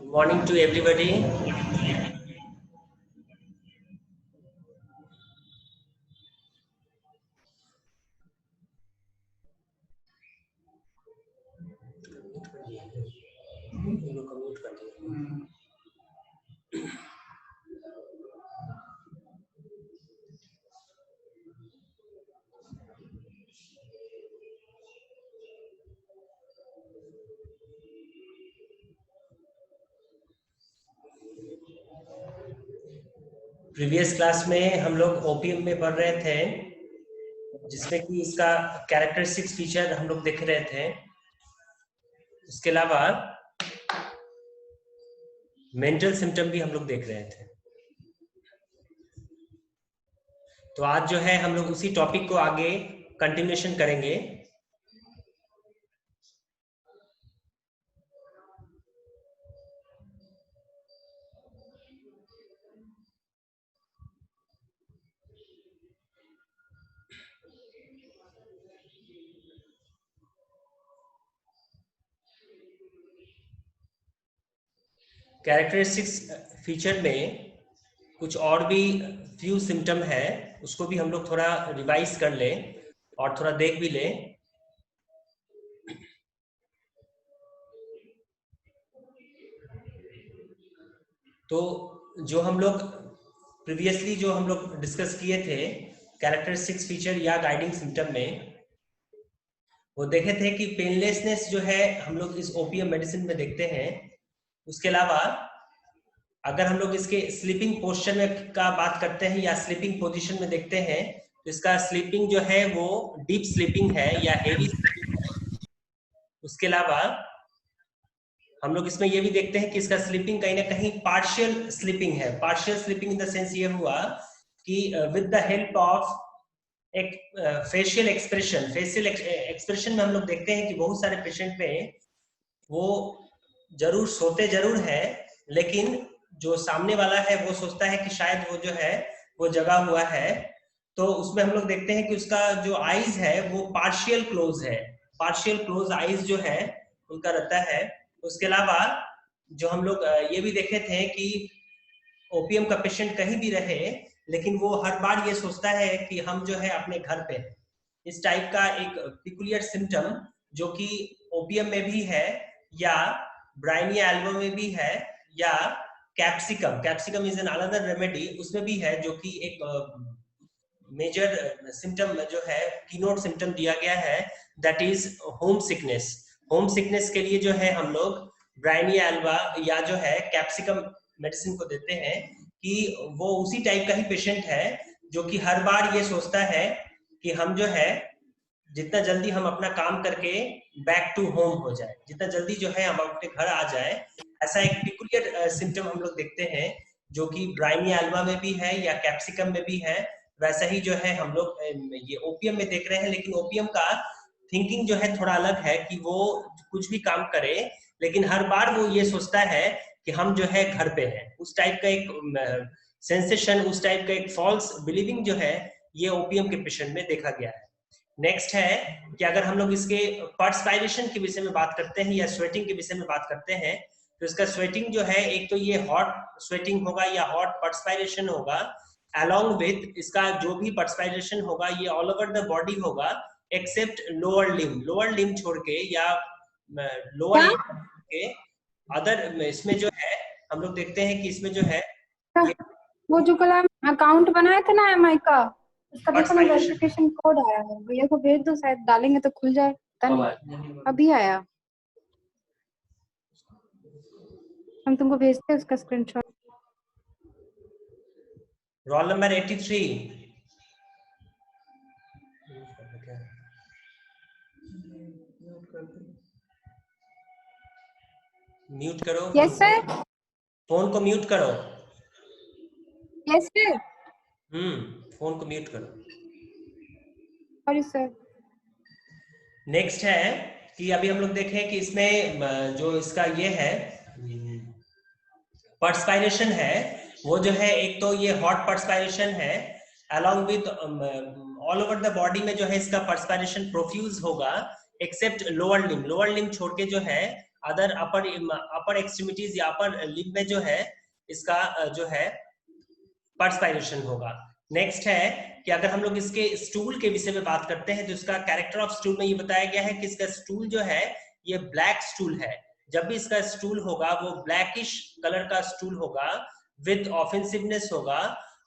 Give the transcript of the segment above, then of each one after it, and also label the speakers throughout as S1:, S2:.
S1: Morning to everybody. Previous class में हम लोग ओपीएम में पढ़ रहे थे, जिसमें कि इसका कैरेक्टरिस्टिक्स फीचर हम लोग देख रहे थे। उसके अलावा मेंटल सिम्टम भी हम लोग देख रहे थे। तो आज जो है हम लोग उसी टॉपिक को आगे कंटिन्यूएशन करेंगे। कैरेक्टरिस्टिक्स फीचर में कुछ और भी फ्यू सिम्टम है, उसको भी हम लोग थोड़ा रिवाइज कर लें और थोड़ा देख भी लें। तो जो हम लोग प्रीवियसली जो हम लोग डिस्कस किए थे कैरेक्टरिस्टिक्स फीचर या गाइडिंग सिम्टम में, वो देखे थे कि पेनलेसनेस जो है हम लोग इस ओपीएम मेडिसिन में देखते हैं। उसके अलावा अगर हम लोग इसके स्लीपिंग पोस्चर में का बात करते हैं या स्लीपिंग पोजीशन में देखते हैं, तो इसका स्लीपिंग जो है वो डीप स्लीपिंग है या हेवी स्लीपिंग है। उसके अलावा हम लोग इसमें ये भी देखते हैं कि इसका स्लीपिंग कहीं ना कहीं पार्शियल स्लीपिंग है। Partial sleeping in the sense ये हुआ कि विद द हेल्प ऑफ एक फेशियल एक्सप्रेशन में हम लोग देखते हैं कि बहुत सारे पेशेंट में वो जरूर सोते जरूर है, लेकिन जो सामने वाला है वो सोचता है कि शायद वो जो है वो जगा हुआ है। तो उसमें हम लोग देखते हैं कि उसका जो आईज है वो पार्शियल क्लोज है। पार्शियल क्लोज आईज जो है उनका रहता है। उसके अलावा जो हम लोग ये भी देखे थे कि ओपीएम का पेशेंट कहीं भी रहे, लेकिन वो हर बार ये सोचता है कि हम जो है अपने घर पे हैं। इस टाइप का एक पिकुलियर सिम्टम जो कि ओपीएम में भी है या ब्राइनिया एल्बो में भी है या capsicum is an another remedy, उसमें भी है, जो कि एक मेजर सिम्टम जो है कीनोट सिम्टम दिया गया है, that is home sickness. Home sickness के लिए जो है हम लोग ब्राइनिया एल्बा या जो है कैप्सिकम मेडिसिन को देते हैं कि वो उसी टाइप का ही पेशेंट है जो कि हर बार ये सोचता है कि हम जो है जितना जल्दी हम अपना काम करके बैक टू होम हो जाए, जितना जल्दी जो है हम अपने घर आ जाए। ऐसा एक पिकुलियर सिम्टम हम लोग देखते हैं जो कि ब्राइनिया एल्बा में भी है या कैप्सिकम में भी है। वैसा ही जो है हम लोग ये ओपीएम में देख रहे हैं, लेकिन ओपीएम का थिंकिंग जो है थोड़ा अलग है कि वो कुछ भी काम करे, लेकिन हर बार वो ये सोचता है कि हम जो है घर पे हैं। उस टाइप का एक सेंसेशन, उस टाइप का एक फॉल्स बिलीविंग जो है ये ओपीएम के पेशेंट में देखा गया है। नेक्स्ट है कि अगर हम लोग इसके पर्सपायरेशन के विषय में बात करते हैं या स्वेटिंग के विषय में बात करते हैं, तो इसका स्वेटिंग जो है एक तो ये हॉट स्वेटिंग होगा या हॉट पर्सपायरेशन होगा। अलोंग विथ इसका जो भी पर्सपायरेशन होगा ये ऑल ओवर द बॉडी होगा एक्सेप्ट लोअर लिम छोड़ के या लोअर लिम के अदर। इसमें जो है हम लोग देखते हैं कि इसमें जो है
S2: वो जो कल अकाउंट बनाया था ना एमआई का, उसका देखो ना वेरिफिकेशन कोड आया है, भैया को भेज दो, शायद डालेंगे तो खुल जाए। अभी आया, हम तुमको भेजते हैं उसका स्क्रीनशॉट।
S1: Roll number 83। म्यूट करो।
S2: Yes sir.
S1: फोन को म्यूट करो।
S2: Yes sir.
S1: फोन को म्यूट करो।
S2: Sorry sir.
S1: नेक्स्ट है कि अभी हम लोग देखें कि इसमें जो इसका ये है पर्सपायरेशन है, वो जो है एक तो ये हॉट पर्सपायरेशन है along with all over the body में जो है इसका पर्सपायरेशन प्रोफ्यूज होगा एक्सेप्ट लोअर लिम छोड़ के जो है अदर अपर एक्सट्रीमिटीज या अपर लिम्ब में जो है इसका जो है पर्सपायरेशन होगा। नेक्स्ट है कि अगर हम लोग इसके स्टूल के विषय में बात करते हैं तो इसका कैरेक्टर ऑफ स्टूल में ये बताया गया है कि इसका स्टूल जो है ये ब्लैक स्टूल है। जब भी इसका स्टूल होगा वो ब्लैकिश कलर का स्टूल होगा, विद ऑफेंसिवनेस होगा,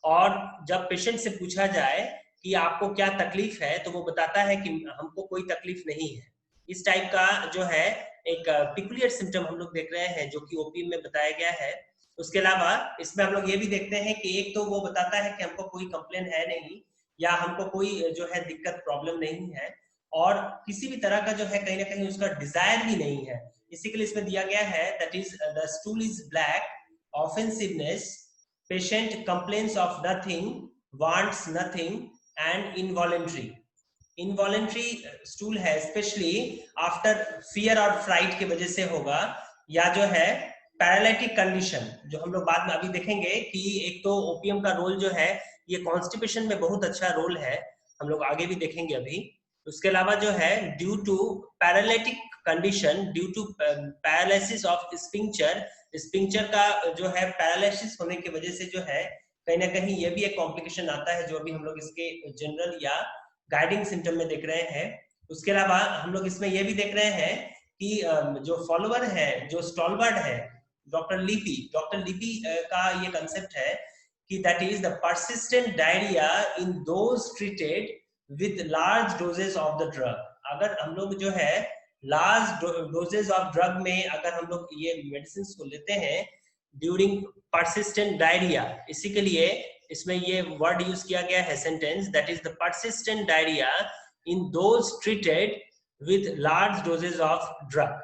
S1: और जब पेशेंट से पूछा जाए कि आपको क्या तकलीफ है तो वो बताता है कि हमको कोई तकलीफ नहीं है। इस टाइप का जो है एक पिकुलियर सिम्टम हम लोग देख रहे हैं जो कि ओपीएम में बताया गया है। उसके अलावा इसमें हम लोग ये भी देखते हैं कि एक तो वो बताता है कि हमको कोई कंप्लेन है नहीं या हमको कोई जो है दिक्कत प्रॉब्लम नहीं है, और किसी भी तरह का जो है कहीं ना कहीं उसका डिजायर भी नहीं है। इसी के लिए इसमें दिया गया है that is the stool is black, offensiveness, patient complains of nothing, wants nothing and involuntary. Involuntary stool है स्पेशली आफ्टर फियर और फ्राइट की वजह से होगा, या जो है पैरालिटिक कंडीशन जो हम लोग बाद में अभी देखेंगे कि एक तो ओपीएम का रोल जो है ये कॉन्स्टिपेशन में बहुत अच्छा रोल है, हम लोग आगे भी देखेंगे अभी। उसके अलावा जो है due to paralytic condition, due to paralysis of sphincter, sphincter का जो है पैरालिसिस होने की वजह से जो है कहीं ना कहीं ये भी एक कॉम्प्लिकेशन आता है जो अभी हम लोग इसके जनरल या गाइडिंग सिम्टम में देख रहे हैं। उसके अलावा हम लोग इसमें ये भी देख रहे हैं कि जो फॉलोअर है, जो स्टॉलवर्ड है, डॉक्टर लिपी का ये कंसेप्ट है कि that is the persistent diarrhoea in those treated with large doses of the drug. अगर हम लोग जो है लार्ज डोजेस ऑफ ड्रग में अगर हम लोग ये मेडिसिन को लेते हैं ड्यूरिंग परसिस्टेंट डायरिया, इसी के लिए इसमें ये वर्ड यूज किया गया है sentence that is the persistent diarrhoea in those treated with large doses of drug.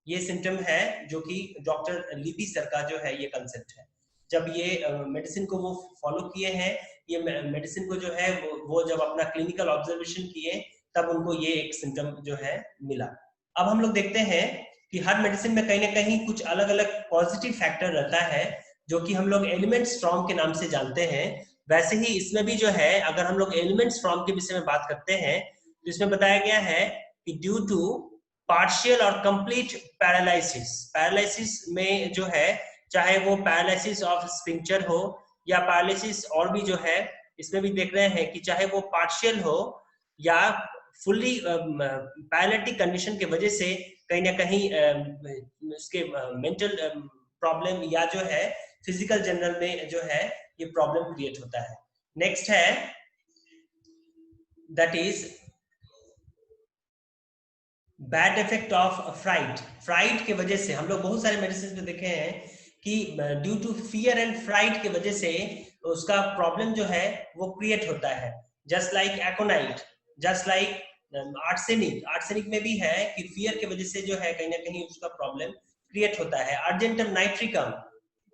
S1: ये सिम्टम है जो कि डॉक्टर लिपी सर का जो है ये कंसेप्ट है। जब ये मेडिसिन को वो फॉलो किए हैं, ये मेडिसिन को जो है वो जब अपना क्लिनिकल ऑब्जर्वेशन किए तब उनको ये एक सिम्टम जो है मिला। अब हम लोग देखते हैं कि हर मेडिसिन में कहीं ना कहीं कुछ अलग अलग पॉजिटिव फैक्टर रहता है जो कि हम लोग एलिमेंट्स फ्रॉम के नाम से जानते हैं। वैसे ही इसमें भी जो है अगर हम लोग एलिमेंट्स फ्रॉम के विषय में बात करते हैं तो इसमें बताया गया है कि ड्यू टू पार्शियल और कंप्लीट पैरालिसिस, पैरालिसिस में जो है चाहे वो पैरालिसिस ऑफ स्पिंक्चर हो या पैरालिसिस और भी जो है इसमें भी देख रहे हैं कि चाहे वो पार्शियल हो या फुल्ली पैरालिटिक कंडीशन के वजह से कहीं ना कहीं उसके मेंटल प्रॉब्लम या जो है फिजिकल जनरल में जो है ये प्रॉब्लम क्रिएट होता है। नेक्स्ट है that is bad effect of fright. Fright के वजह से हम लोग बहुत सारे मेडिसिन में देखे हैं कि due to fear and fright के वजह से उसका प्रॉब्लम जो है वो क्रिएट होता है। Just like aconite, just like arsenic, arsenic में भी है कि फियर के वजह से जो है कहीं ना कहीं उसका प्रॉब्लम क्रिएट होता है। Argentum nitricum,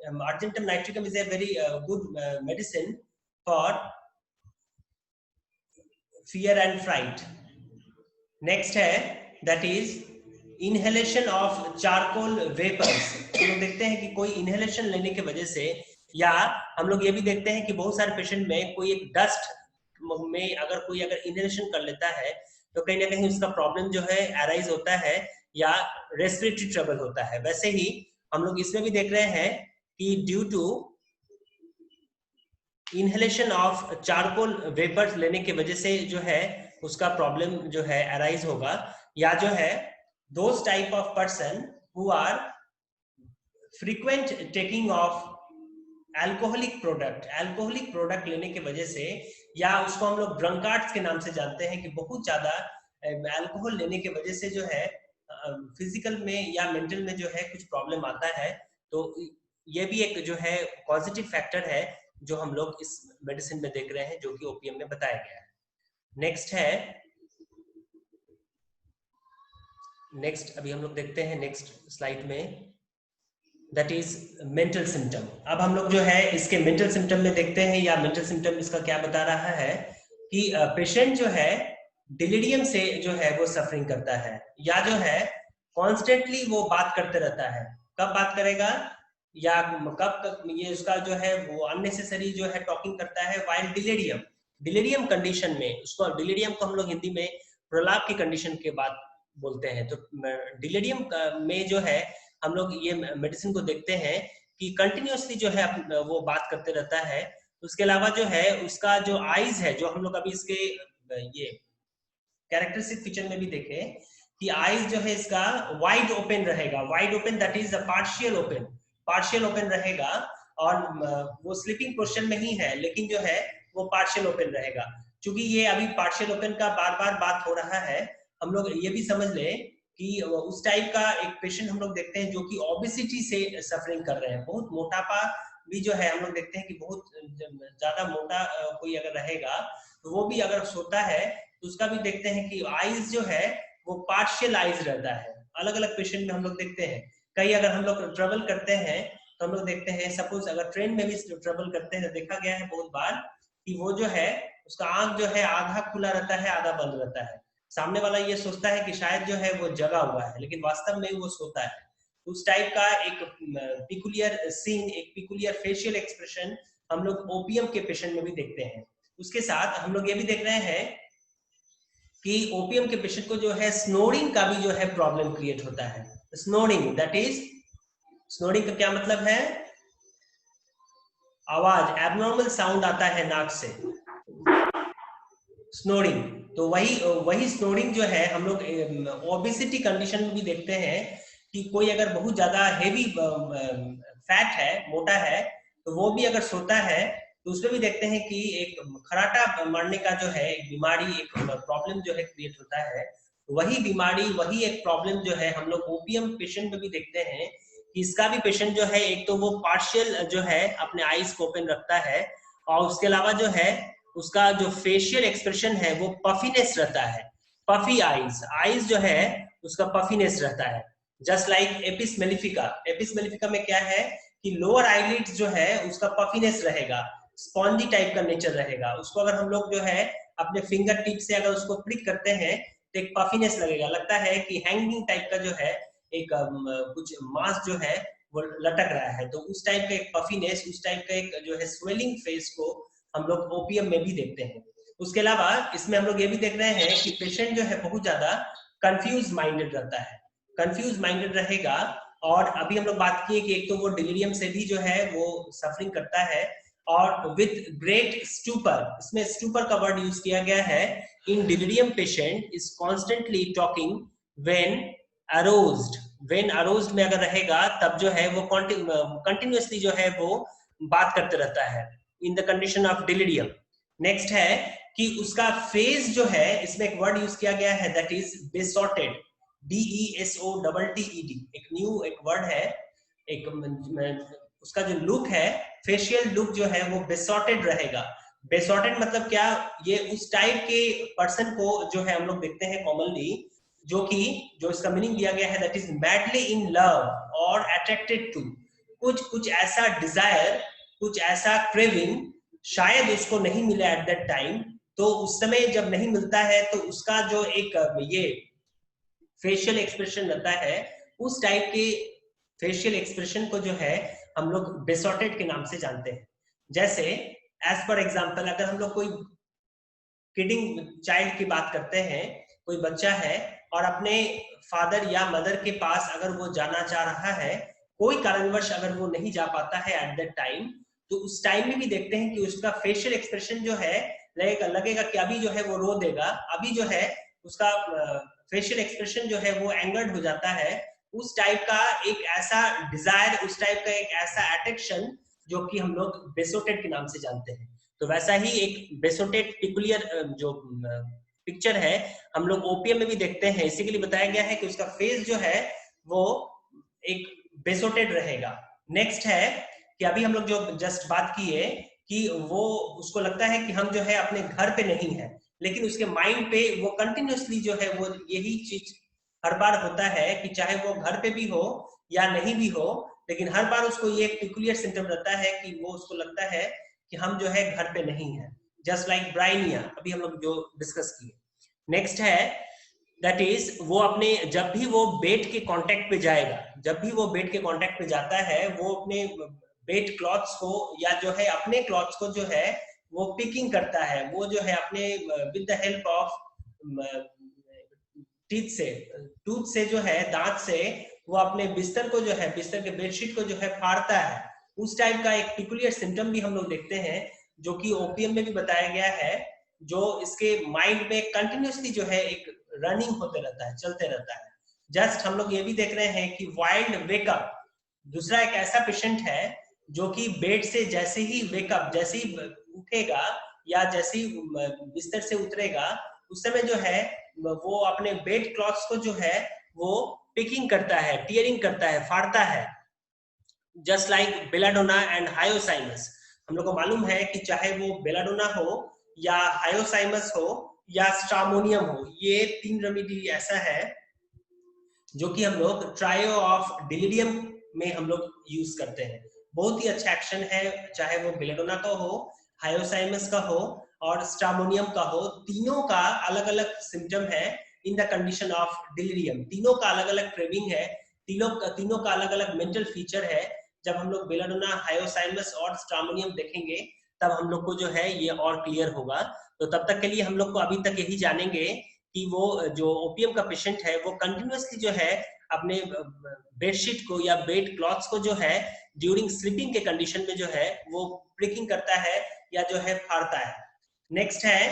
S1: argentum nitricum is a very good medicine for fear and fright. Next है that is inhalation of charcoal vapours. हम लोग देखते हैं कि कोई इनहेलेशन लेने की वजह से, या हम लोग ये भी देखते हैं कि बहुत सारे पेशेंट में कोई एक डस्ट में अगर कोई अगर इनहेलेशन कर लेता है तो कहीं ना कहीं उसका प्रॉब्लम जो है अराइज होता है या रेस्पिरेटरी ट्रबल होता है। वैसे ही हम लोग इसमें भी देख रहे हैं कि due to inhalation of charcoal vapours लेने की वजह से जो है उसका प्रॉब्लम जो है अराइज होगा, या जो है those type of person who are frequent taking of alcoholic product लेने की वजह से, या उसको हम लोग ड्रंकार्ड्स के नाम से जानते हैं कि बहुत ज्यादा अल्कोहल लेने की वजह से जो है फिजिकल में या मेंटल में जो है कुछ प्रॉब्लम आता है। तो ये भी एक जो है पॉजिटिव फैक्टर है जो हम लोग इस मेडिसिन में देख रहे हैं जो कि ओपीएम में बताया गया है। नेक्स्ट है, नेक्स्ट अभी हम लोग देखते हैं नेक्स्ट स्लाइड में दैट इज मेंटल सिम्टम। अब हम लोग जो है इसके मेंटल सिम्टम में देखते हैं, या मेंटल सिम्टम इसका क्या बता रहा है कि पेशेंट जो है डिलीरियम से जो है वो सफरिंग करता है, या जो है कॉन्स्टेंटली वो बात करते रहता है। कब बात करेगा या कब ये उसका जो है वो अननेसेसरी जो है टॉकिंग करता है वाइल डिलीरियम, डिलीरियम कंडीशन में। उसको डिलीरियम को हम लोग हिंदी में प्रलाप की कंडीशन के बाद बोलते हैं। तो डिलेरियम में जो है हम लोग ये मेडिसिन को देखते हैं कि कंटिन्यूअसली जो है वो बात करते रहता है। उसके अलावा जो है उसका जो आईज है, जो हम लोग अभी इसके ये कैरेक्टरिस्टिक फीचर में भी देखे कि आईज जो है इसका वाइड ओपन रहेगा, wide open that is partial open, partial open रहेगा। और वो स्लीपिंग पोजीशन में ही है लेकिन जो है वो पार्शियल ओपन रहेगा। क्योंकि ये अभी पार्शियल ओपन का बार बार बात हो रहा है, हम लोग ये भी समझ ले कि उस टाइप का एक पेशेंट हम लोग देखते हैं जो कि ओबेसिटी से सफरिंग कर रहे हैं, बहुत मोटापा भी जो है हम लोग देखते हैं कि बहुत ज्यादा मोटा कोई अगर रहेगा तो वो भी अगर सोता है तो उसका भी देखते हैं कि आईज जो है वो पार्शियल आईज रहता है। अलग अलग पेशेंट में हम लोग देखते हैं। कई अगर हम लोग ट्रेवल करते हैं तो हम लोग देखते हैं, सपोज अगर ट्रेन में भी ट्रेवल करते हैं तो देखा गया है बहुत बार कि वो जो है उसका आंख जो है आधा खुला रहता है आधा बंद रहता है। सामने वाला ये सोचता है कि शायद जो है वो जगा हुआ है लेकिन वास्तव में वो सोता है। उस टाइप का एक पिकुलियर सीन, एक पिकुलियर फेशियल एक्सप्रेशन हम लोग ओपीएम के पेशेंट में भी देखते हैं। उसके साथ हम लोग ये भी देख रहे हैं कि ओपीएम के पेशेंट को जो है स्नोरिंग का भी जो है प्रॉब्लम क्रिएट होता है। स्नोरिंग दैट इज, स्नोरिंग का क्या मतलब है? आवाज, एबनॉर्मल साउंड आता है नाक से, स्नोरिंग। तो वही स्नोरिंग जो है हम लोग ओबेसिटी कंडीशन में भी देखते हैं कि कोई अगर बहुत ज्यादा हेवी फैट है, मोटा है, तो वो भी अगर सोता है तो उसमें भी देखते हैं कि एक खराटा मारने का जो है एक बीमारी, एक प्रॉब्लम जो है क्रिएट होता है। वही बीमारी, वही एक प्रॉब्लम जो है हम लोग ओपीएम पेशेंट में भी देखते हैं कि इसका भी पेशेंट जो है एक तो वो पार्शियल जो है अपने आईज को ओपन रखता है और उसके अलावा जो है उसका जो फेशियल एक्सप्रेशन है वो पफीनेस रहता है, पफी आईज, आईज जो है उसका पफीनेस रहता है। Just like Apis mellifica, Apis mellifica में क्या है कि लोअर आईलिड्स जो है उसका पफीनेस रहेगा, स्पॉन्जी टाइप का नेचर रहेगा। उसको अगर हम लोग जो है अपने फिंगर टिप से अगर उसको प्रिक करते हैं तो एक पफीनेस लगेगा, लगता है कि हैंगिंग टाइप का जो है एक कुछ मांस जो है वो लटक रहा है। तो उस टाइप का एक पफीनेस, उस टाइप का एक जो है स्वेलिंग फेस को हम लोग ओपीएम में भी देखते हैं। उसके अलावा इसमें हम लोग ये भी देख रहे हैं कि पेशेंट जो है बहुत ज्यादा कंफ्यूज माइंडेड रहता है, कंफ्यूज माइंडेड रहेगा। और अभी हम लोग बात किए कि एक तो वो डिलीरियम से भी जो है वो सफरिंग करता है और विथ ग्रेट स्टूपर, इसमें स्टूपर का वर्ड यूज किया गया है। In delirium patient is constantly talking when aroused, when aroused में अगर रहेगा तब जो है वो कंटिन्यूअसली जो है वो बात करते रहता है इन the condition of delirium. Next है कि उसका फेज जो है, इसमें एक वर्ड यूज किया गया है दैट इज बेसॉर्टेड, DESOTTED, एक न्यू एक वर्ड है। एक उसका जो लुक है, फेशियल लुक जो है वो बेसॉर्टेड रहेगा। बेसॉर्टेड मतलब क्या? ये उस टाइप के पर्सन को जो है हम लोग देखते हैं कॉमनली, जो इसका मीनिंग दिया गया है that is madly in love और अट्रैक्टेड टू, कुछ ऐसा डिजायर, कुछ ऐसा क्रेविंग शायद उसको नहीं मिला एट दैट टाइम। तो उस समय जब नहीं मिलता है तो उसका जो एक ये फेशियल एक्सप्रेशन रहता है, उस टाइप के फेशियल एक्सप्रेशन को जो है हम लोग बेसॉर्टेड के नाम से जानते हैं। जैसे एज पर एग्जांपल अगर हम लोग कोई किडिंग चाइल्ड की बात करते हैं, कोई बच्चा है और अपने फादर या मदर के पास अगर वो जाना चाह रहा है, कोई कारणवश अगर वो नहीं जा पाता है एट दैट टाइम, तो उस टाइम में भी देखते हैं कि उसका फेशियल एक्सप्रेशन जो है लगेगा कि अभी जो है वो रो देगा, अभी जो है उसका फेशियल एक्सप्रेशन जो है वो एंगर्ड हो जाता है। उस टाइप का एक ऐसा डिजायर, उस टाइप का एक ऐसा अट्रैक्शन जो कि हम लोग बेसोटेड के नाम से जानते हैं। तो वैसा ही एक बेसोटेड पिकुलियर जो पिक्चर है हम लोग ओपीएम में भी देखते हैं। इसी के लिए बताया गया है कि उसका फेस जो है वो एक बेसोटेड रहेगा। नेक्स्ट है कि अभी हम लोग जो जस्ट बात किए कि वो उसको लगता है कि हम जो है अपने घर पे नहीं है, लेकिन उसके माइंड पे वो कंटिन्यूअसली जो है वो यही चीज हर बार होता है कि चाहे वो घर पे भी हो या नहीं भी हो, लेकिन हर बार उसको ये एक पिकुलियर सिम्टम रहता है कि वो उसको लगता है कि हम जो है घर पे नहीं है। जस्ट लाइक ब्राइनिया, अभी हम लोग जो डिस्कस किए। नेक्स्ट है दैट इज वो अपने जब भी वो बेड के कांटेक्ट पे जाएगा, जब भी वो बेड के कांटेक्ट पे जाता है, वो अपने बेड क्लॉथ्स को या जो है अपने क्लॉथ्स को जो है वो पिकिंग करता है, वो जो है अपने with the help of tooth से जो है, दांत से वो अपने बिस्तर को जो है, बिस्तर के बेडशीट को जो है फाड़ता है। उस टाइप का एक पिकुलियर सिम्टम भी हम लोग देखते हैं, जो कि ओपीएम में भी बताया गया है, जो इसके माइंड में कंटिन्यूसली जो है एक रनिंग होते रहता है, चलते रहता है। जस्ट हम लोग ये भी देख रहे हैं कि वाइल्ड वेकअप, दूसरा एक ऐसा पेशेंट है जो कि बेड से जैसे ही वेकअप, जैसे ही उठेगा या जैसे ही बिस्तर से उतरेगा, उस समय जो है वो अपने बेड क्लॉथ्स को जो है वो पिकिंग करता है, टीयरिंग करता है, फाड़ता है, just like belladonna and hyoscyamus. हम लोग को मालूम है कि चाहे वो बेलाडोना हो या हायोसाइमस हो या स्ट्रामोनियम हो, ये 3 रेमेडी ऐसा है जो कि हम लोग ट्रायो ऑफ डिलिरियम में हम लोग यूज करते हैं। बहुत ही अच्छा एक्शन है, चाहे वो बेलाडोना का हो, हायोसाइमस का हो और स्ट्रामोनियम का हो। तीनों का अलग अलग सिम्टम है इन द कंडीशन ऑफ डिलिरियम। तीनों का अलग अलग क्रेविंग है, तीनों का अलग अलग मेंटल फीचर है। जब हम लोग बेलाडोना, हायोसाइमस और स्ट्रामोनियम देखेंगे तब हम लोग को जो है ये और क्लियर होगा। तो तब तक के लिए हम लोग को अभी तक यही जानेंगे कि वो जो ओपीएम का पेशेंट है वो कंटिन्यूअसली जो है अपने बेडशीट को या बेड क्लॉथ्स को जो है ड्यूरिंग स्लीपिंग के कंडीशन में जो है वो प्रिकिंग करता है या जो है फाड़ता है। नेक्स्ट है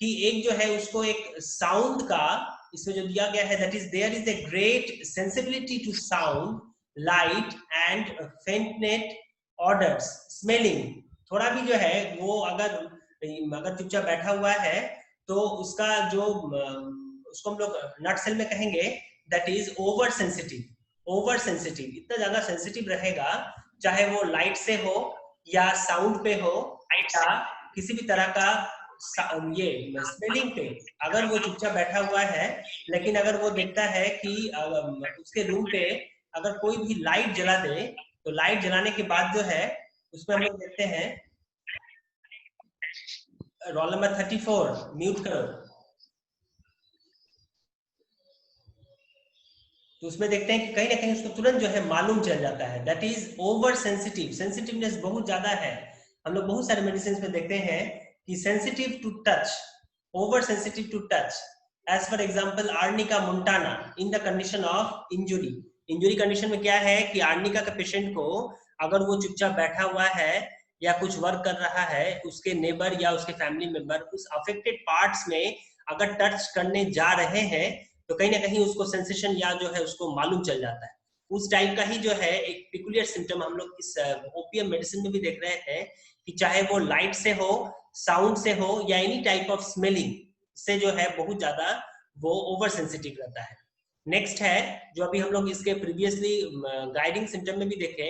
S1: कि एक जो है उसको एक साउंड का इसमें जो दिया गया है, that is there is a great sensibility to sound, light and faint odours, smelling. थोड़ा भी जो है वो अगर चुपचाप बैठा हुआ है तो उसका जो उसको हम लोग नटसेल में कहेंगे दैट इज ओवर सेंसिटिव, इतना ज्यादा सेंसिटिव रहेगा, चाहे वो लाइट से हो या साउंड पे हो या किसी भी तरह का ये स्मेलिंग पे। अगर वो चुपचाप बैठा हुआ है, लेकिन अगर वो देखता है कि उसके रूम पे अगर कोई भी लाइट जला दे, तो लाइट जलाने के बाद जो है उसमें हम लोग देखते हैं, रोल नंबर 34 म्यूट करो, तो उसमें देखते हैं कि कहीं ना कहीं उसको तुरंत जो है मालूम चल जाता है, दैट इज ओवर सेंसिटिवनेस बहुत ज्यादा है। हम लोग बहुत सारे मेडिसिन में देखते हैं कि sensitive to touch, over sensitive to touch. As for example arnica montana in the condition of injury condition में क्या है कि आर्निका के पेशेंट को अगर वो चुपचाप बैठा हुआ है या कुछ वर्क कर रहा है, उसके नेबर या उसके फैमिली मेंबर उस अफेक्टेड पार्ट्स में अगर टच करने जा रहे हैं तो कहीं ना कहीं उसको सेंसेशन या जो है उसको मालूम चल जाता है। उस टाइप का ही जो है एक पिकुलियर सिम्टम हम लोग इस ओपीएम मेडिसिन में भी देख रहे हैं कि चाहे वो लाइट से हो, साउंड से हो या एनी टाइप ऑफ स्मेलिंग से जो है बहुत ज्यादा वो ओवर सेंसिटिव रहता है। नेक्स्ट है जो अभी हम लोग इसके प्रीवियसली गाइडिंग सिम्टम में भी देखे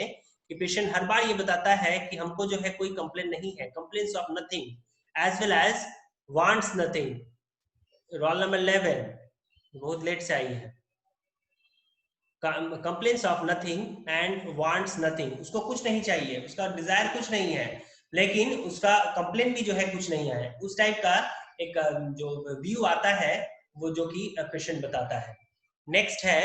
S1: कि पेशेंट हर बार ये बताता है कि हमको जो है कोई कंप्लेन नहीं है, complains of nothing as well as wants nothing. Roll number 11 बहुत लेट से आई है, complains of nothing and wants nothing. उसको कुछ नहीं चाहिए, उसका डिजायर कुछ नहीं है, लेकिन उसका कंप्लेन भी जो है कुछ नहीं है। उस टाइप का एक जो व्यू आता है वो जो कि पेशेंट बताता है। नेक्स्ट है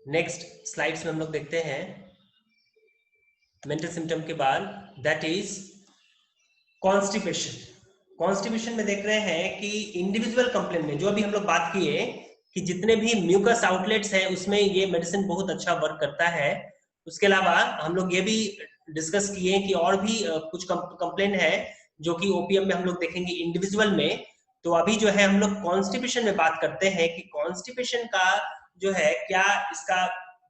S1: नेक्स्ट स्लाइड्स में हम लोग देखते हैं मेंटल सिम्टम के बाद, दैट इज कॉन्स्टिपेशन में देख रहे हैं कि इंडिविजुअल कंप्लेन में जो अभी हम लोग बात किए कि जितने भी म्यूकस आउटलेट्स हैं उसमें ये मेडिसिन बहुत अच्छा वर्क करता है। उसके अलावा हम लोग ये भी डिस्कस किए कि और भी कुछ कंप्लेन है जो कि ओपीएम में हम लोग देखेंगे इंडिविजुअल में। तो अभी जो है हम लोग कॉन्स्टिपेशन में बात करते हैं कि कॉन्स्टिपेशन का जो है क्या इसका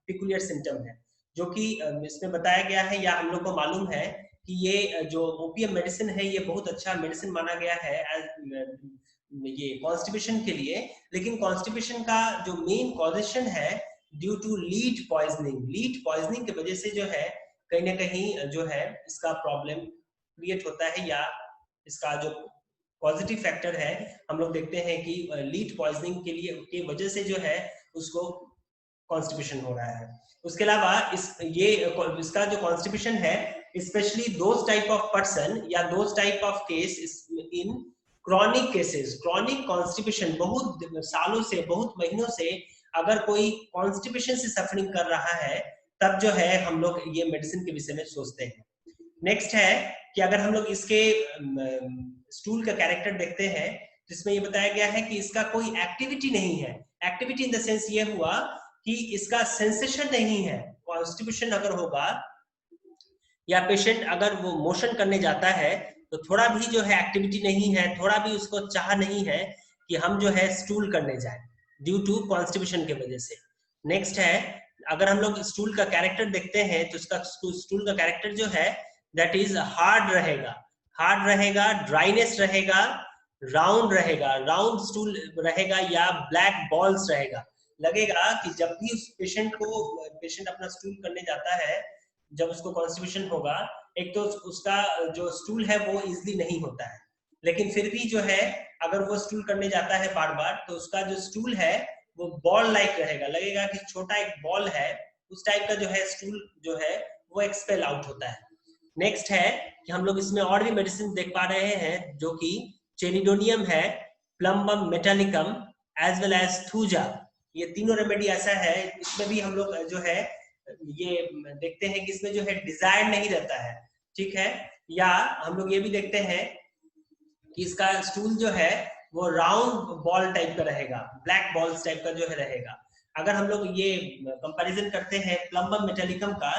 S1: पिकुलियर सिम्टम है, जो कि इसमें बताया गया है या हम लोग को मालूम है कि ये जो ओपीएम मेडिसिन है ये बहुत अच्छा मेडिसिन माना गया है ये कॉन्स्टिपेशन के लिए। लेकिन कॉन्स्टिपेशन का जो मेन कॉजेशन है ड्यू टू लीड पॉइजनिंग की वजह से जो है कहीं ना कहीं जो है इसका प्रॉब्लम क्रिएट होता है, या इसका जो पॉजिटिव फैक्टर है हम लोग देखते हैं कि लीड पॉइजनिंग के लिए की वजह से जो है उसको कॉन्स्टिपेशन हो रहा है। उसके अलावा इसका जो कॉन्स्टिपेशन है specially those type of person या those type of case in chronic cases, chronic constipation, बहुत सालों से बहुत महीनों से अगर कोई कॉन्स्टिपेशन से सफरिंग कर रहा है तब जो है हम लोग ये मेडिसिन के विषय में सोचते हैं। नेक्स्ट है कि अगर हम लोग इसके स्टूल का कैरेक्टर देखते हैं तो इसमें ये बताया गया है कि इसका कोई एक्टिविटी नहीं है। एक्टिविटी इन द सेंस ये हुआ कि इसका सेंसेशन नहीं है। कॉन्स्टिपेशन अगर होगा या पेशेंट अगर वो मोशन करने जाता है तो थोड़ा भी जो है एक्टिविटी नहीं है, थोड़ा भी उसको चाह नहीं है कि हम जो है स्टूल करने जाए ड्यू टू कॉन्स्टिपेशन के वजह से। नेक्स्ट है, अगर हम लोग स्टूल का कैरेक्टर देखते हैं तो उसका स्टूल का कैरेक्टर जो है दैट इज हार्ड रहेगा, ड्राइनेस रहेगा, राउंड रहेगा, राउंड स्टूल रहेगा या ब्लैक बॉल्स रहेगा। लगेगा कि जब भी उस पेशेंट अपना स्टूल करने जाता है, जब उसको कॉन्स्टिपेशन होगा, एक तो उसका जो स्टूल है वो इजीली नहीं होता है, लेकिन फिर भी जो है अगर वो स्टूल करने जाता है बार बार तो उसका जो स्टूल है वो बॉल लाइक रहेगा। लगेगा कि छोटा एक बॉल है, उस टाइप का जो है स्टूल जो है वो एक्सपेल आउट होता है। नेक्स्ट है कि हम लोग इसमें और भी मेडिसिन देख पा रहे हैं जो कि चेरिडोनियम है, plumbum metallicum as well as thuja. ये तीनों रेमेडी ऐसा है, इसमें भी हम लोग जो है ये देखते हैं कि इसमें जो है डिजायर नहीं रहता है, ठीक है। या हम लोग ये भी देखते हैं कि इसका स्टूल जो है वो राउंड बॉल टाइप का रहेगा, ब्लैक बॉल्स टाइप का जो है रहेगा। अगर हम लोग ये कंपैरिजन करते हैं प्लम्बम मेटालिकम का,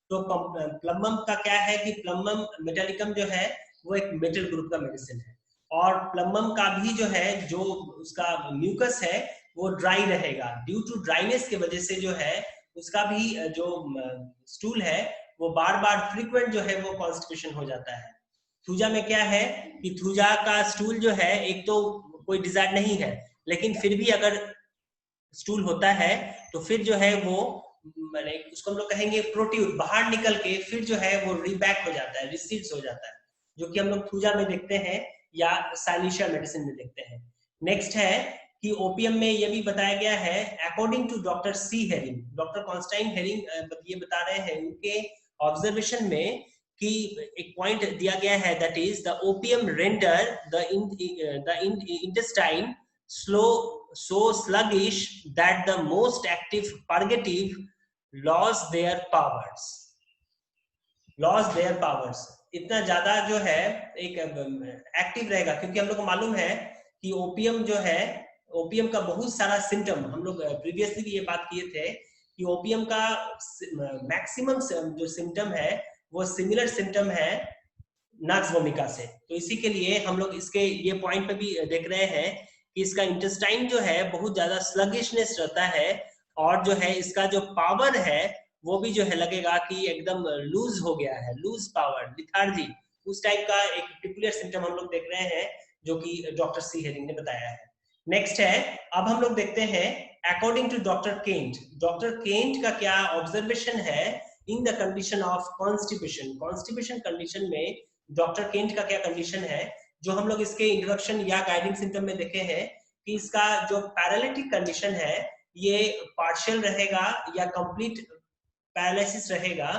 S1: तो प्लम्बम का क्या है कि प्लम्बम मेटालिकम जो है वो एक मेटल ग्रुप का मेडिसिन है, और प्लम्बम का भी जो है जो उसका म्यूकस है वो ड्राई रहेगा। ड्यू टू ड्राइनेस की वजह से जो है उसका भी जो स्टूल है वो बार बार फ्रीक्वेंट जो है वो कॉन्स्टिपेशन हो जाता है। थूजा में क्या है कि थूजा का स्टूल जो है एक तो कोई डिजायर नहीं है, लेकिन फिर भी अगर स्टूल होता है तो फिर जो है वो मैंने उसको हम लोग कहेंगे प्रोट्यूड, बाहर निकल के फिर जो है वो रिबैक हो जाता है, रिसीड्स हो जाता है, जो कि हम लोग थूजा में देखते हैं या साइलिशिया मेडिसिन में देखते हैं। नेक्स्ट है कि ओपीएम में ये भी बताया गया है, according to doctor C Hering, doctor Constantine Hering ये बता रहे हैं उनके ऑब्जर्वेशन में कि एक पॉइंट दिया गया है that is the opium render the intestine so sluggish that the most active purgative lost their powers. इतना ज्यादा जो है एक एक्टिव रहेगा, क्योंकि हम लोग को मालूम है कि ओपीएम जो है, ओपीएम का बहुत सारा सिम्टम, हम लोग प्रीवियसली भी ये बात किए थे कि ओपीएम का मैक्सिमम जो सिम्टम है वो सिमिलर सिम्टम है नक्स वोमिका से। तो इसी के लिए हम लोग इसके ये पॉइंट पे भी देख रहे हैं कि इसका इंटेस्टाइन जो है बहुत ज्यादा स्लगिशनेस रहता है, और जो है इसका जो पावर है वो भी जो है लगेगा कि एकदम लूज हो गया है, लूज पावर, लिथार्जी, उस टाइप का एक टिपुलर सिम्टम हम लोग देख रहे हैं जो कि डॉक्टर सी हेरिंग ने बताया है। नेक्स्ट है, अब हम लोग देखते हैं अकॉर्डिंग टू डॉक्टर केंट का क्या ऑब्जर्वेशन है इन the condition of constipation condition में डॉक्टर केंट का क्या कंडीशन है, जो हम लोग इसके इंट्रोडक्शन या गाइडिंग सिम्टम में देखे हैं कि इसका जो पैरालिटिक कंडीशन है ये पार्शियल रहेगा या कंप्लीट पैरालिसिस रहेगा।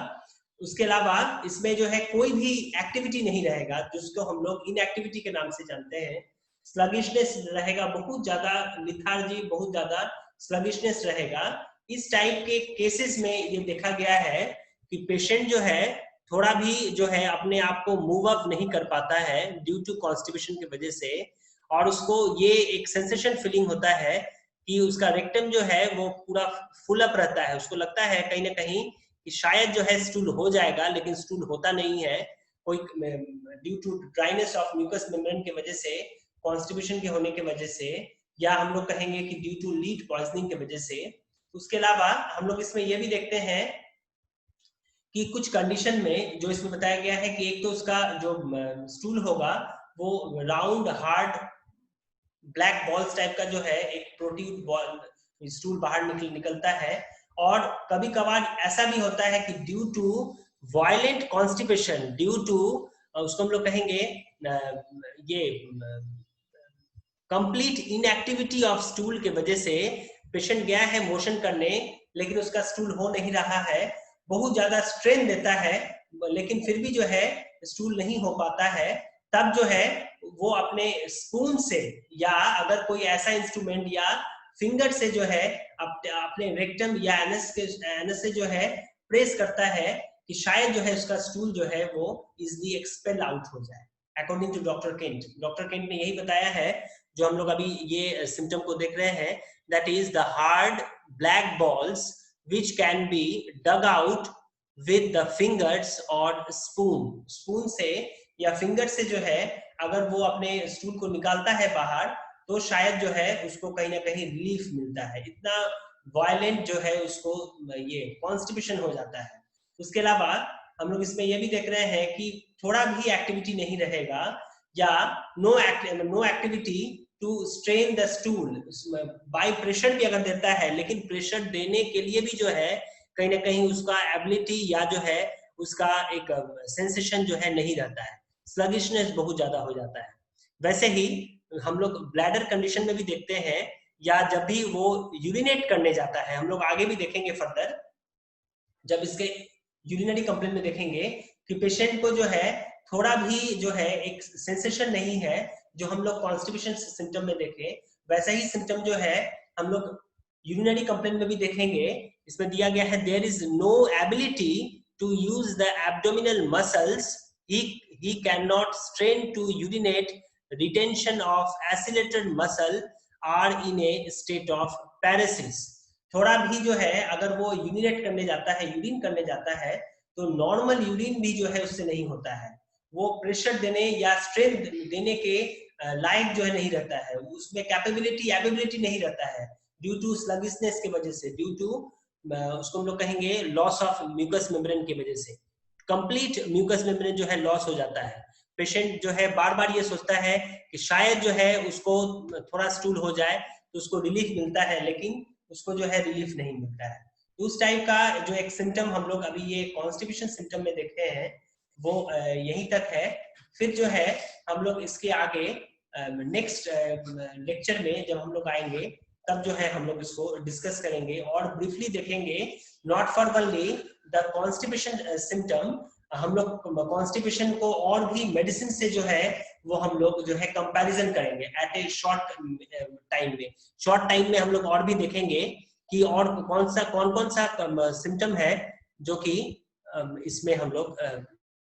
S1: उसके अलावा इसमें जो है कोई भी एक्टिविटी नहीं रहेगा, जिसको हम लोग इनएक्टिविटी के नाम से जानते हैं। स्लगिशनेस रहेगा, बहुत ज्यादा लिथार्जी, बहुत ज्यादा स्लगिशनेस रहेगा। इस टाइप के केसेस में ये देखा गया है कि पेशेंट जो है थोड़ा भी जो है अपने आप को मूव अप नहीं कर पाता है ड्यू टू कॉन्स्टिपेशन की वजह से, और उसको ये एक सेंसेशन फीलिंग होता है कि उसका रेक्टम जो है वो पूरा फुल अप रहता है, उसको लगता है कहीं ना कहीं कि शायद जो है स्टूल हो जाएगा, लेकिन स्टूल होता नहीं है, कोई due to dryness of mucous membrane की वजह से, कॉन्स्टिपेशन के होने की वजह से, या हम लोग कहेंगे कि ड्यू टू लीड पॉइजनिंग की वजह से। उसके अलावा हम लोग इसमें ये भी देखते हैं कि कुछ कंडीशन में जो इसमें बताया गया है कि एक तो उसका जो स्टूल होगा वो round hard black balls type का जो है एक प्रोट्यूड बॉल स्टूल बाहर निकलता है, और कभी कभार ऐसा भी होता है कि due to violent constipation, due to उसको हम लोग कहेंगे ये कंप्लीट इनएक्टिविटी ऑफ स्टूल के वजह से पेशेंट गया है मोशन करने, लेकिन उसका स्टूल हो नहीं रहा है, बहुत ज्यादा स्ट्रेन देता है, लेकिन फिर भी जो है स्टूल नहीं हो पाता है। तब जो है वो अपने स्पून से या अगर कोई ऐसा इंस्ट्रूमेंट या फिंगर से जो है अपने रेक्टम या एनस से जो है प्रेस करता है, कि शायद जो है उसका स्टूल जो है वो इजिली एक्सपेल आउट हो जाए। अकॉर्डिंग टू डॉक्टर केंट ने यही बताया है, जो हम लोग अभी ये सिम्टम को देख रहे हैं, that is the hard black balls which can be dug out with the fingers or spoon से या फिंगर से जो है अगर वो अपने स्टूल को निकालता है बाहर, तो शायद जो है उसको कहीं ना कहीं रिलीफ मिलता है। इतना वायलेंट जो है उसको ये कॉन्स्टिपेशन हो जाता है। उसके अलावा हम लोग इसमें ये भी देख रहे हैं कि थोड़ा भी एक्टिविटी नहीं रहेगा या no activity to strain the stool, by pressure भी अगर देता है, लेकिन प्रेशर देने के लिए भी जो है कहीं ना कहीं उसका एबिलिटी या जो है उसका एक सेंसेशन जो है नहीं रहता है, स्लगिशनेस बहुत ज्यादा हो जाता है। वैसे ही हम लोग ब्लैडर कंडीशन में भी देखते हैं, या जब भी वो यूरिनेट करने जाता है, हम लोग आगे भी देखेंगे फर्दर, जब इसके यूरिनरी कंप्लेंट में देखेंगे कि पेशेंट को जो है थोड़ा भी जो है एक सेंसेशन नहीं है, जो हम लोग कॉन्स्टिपेशन सिम्टम में देखे वैसा ही सिम्टम जो है हम लोग यूरिनरी कंप्लेंट में भी देखेंगे। इसमें दिया गया है there is no ability to use the abdominal muscles, he cannot strain to urinate, retention of accelerated muscle are in a state of paresis। थोड़ा भी जो है अगर वो यूरिनेट करने जाता है, यूरिन करने जाता है, तो नॉर्मल यूरिन भी जो है उससे नहीं होता है, वो प्रेशर देने या स्ट्रेन देने के लायक जो है नहीं रहता है, उसमें कैपेबिलिटी एबिलिटी नहीं रहता है, ड्यू टू स्लगिशनेस की वजह से, ड्यू टू उसको हम लोग कहेंगे लॉस ऑफ म्यूकस मेम्ब्रेन की वजह से, कंप्लीट म्यूकस मेम्ब्रेन जो है लॉस हो जाता है। पेशेंट जो है बार बार ये सोचता है कि शायद जो है उसको थोड़ा स्टूल हो जाए तो उसको रिलीफ मिलता है, लेकिन उसको जो है रिलीफ नहीं मिलता है। तो उस टाइप का जो एक सिम्टम हम लोग अभी ये कॉन्स्टिपेशन सिम्टम में देखते हैं वो यहीं तक है। फिर जो है हम लोग इसके आगे नेक्स्ट लेक्चर में जब हम लोग आएंगे तब जो है हम लोग इसको डिस्कस करेंगे और ब्रीफली देखेंगे, not for only the constipation symptom, हम लोग कॉन्स्टिपेशन को और भी मेडिसिन से जो है वो हम लोग जो है कंपैरिजन करेंगे एट ए शॉर्ट टाइम में हम लोग और भी देखेंगे कि और कौन कौन सा सिम्टम है जो कि इसमें हम लोग